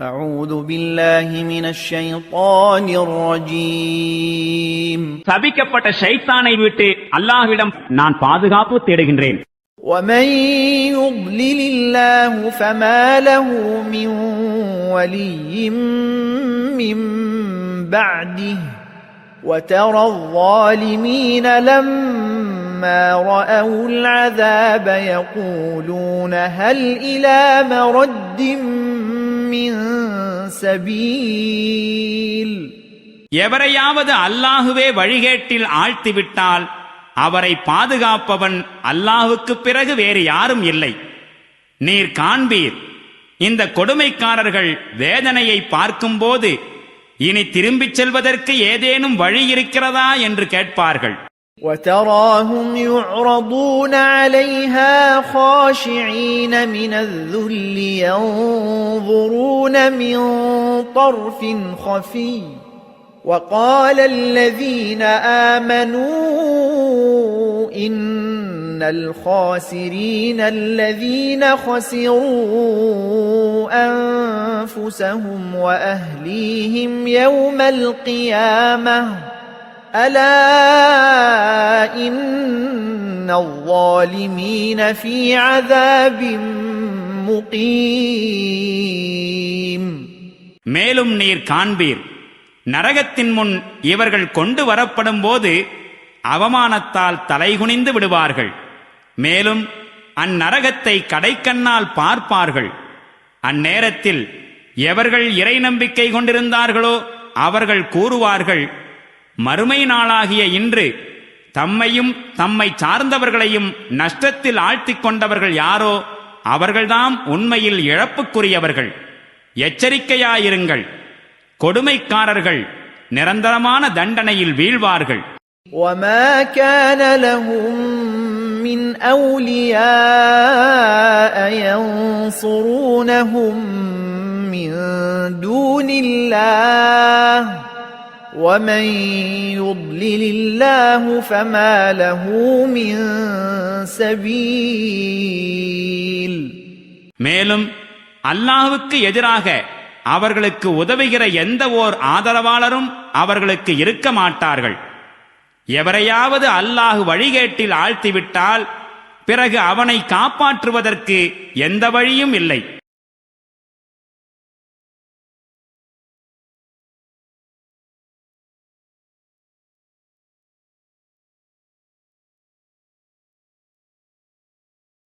أعوذ بالله من الشيطان الرجيم சபிக்கப்பட்ட ஷைத்தானை விட்டு அல்லாஹ்விடம் நான் பாதுகாப்பு தேடுகின்றேன். ومن يضلل الله فما له من ولي من بعده وترى الظالمين لما رأوا العذاب يقولون هل إلى مرد من سبيل எவரையாவது அல்லாஹுவே வழிகேட்டில் ஆழ்த்திவிட்டால் அவரை பாதுகாப்பவன் அல்லாஹுக்கு பிறகு வேறு யாரும் இல்லை. நீர் காண்பீர், இந்த கொடுமைக்காரர்கள் வேதனையை பார்க்கும்போது இனி திரும்பிச் செல்வதற்கு ஏதேனும் வழி இருக்கிறதா என்று கேட்பார்கள். وتراهم يعرضون عليها خاشعين من الذل ينظرون من طرف خفي وقال الذين آمنوا إن الخاسرين الذين خسروا أنفسهم وأهليهم يوم القيامة ألا إن الظالمين في عذاب مقيم. மேலும் நீர் காண்பீர், நரகத்தின் முன் இவர்கள் கொண்டு வரப்படும் போது அவமானத்தால் தலைகுனிந்து விடுவார்கள். மேலும் அந்நரகத்தை கடைக்கண்ணால் பார்ப்பார்கள். அந்நேரத்தில் எவர்கள் இறை நம்பிக்கை கொண்டிருந்தார்களோ அவர்கள் கூறுவார்கள், மறுமை நாளாகிய இன்று தம்மையும் தம்மை சார்ந்தவர்களையும் நஷ்டத்தில் ஆழ்த்திக் கொண்டவர்கள் யாரோ அவர்கள்தாம் உண்மையில் இழப்புக்குரியவர்கள். எச்சரிக்கையாயிருங்கள், கொடுமைக்காரர்கள் நிரந்தரமான தண்டனையில் வீழ்வார்கள். وَمَا كَانَ لَهُم مِّنْ أَوْلِيَاءَ يَنصُرُونَهُم مِّن دُونِ اللَّهِ وَمَن يُضْلِلِ اللَّهُ فَمَا لَهُ مِن سَبِيلٍ. மேலும் அல்லாஹ்வுக்கு எதிராக அவர்களுக்கு உதவுகிற எந்த ஓர் ஆதரவாளரும் அவர்களுக்கு இருக்க மாட்டார்கள். எவரையாவது அல்லாஹ் வழிகேட்டில் ஆழ்த்திவிட்டால் பிறகு அவனை காப்பாற்றுவதற்கு எந்த வழியும் இல்லை.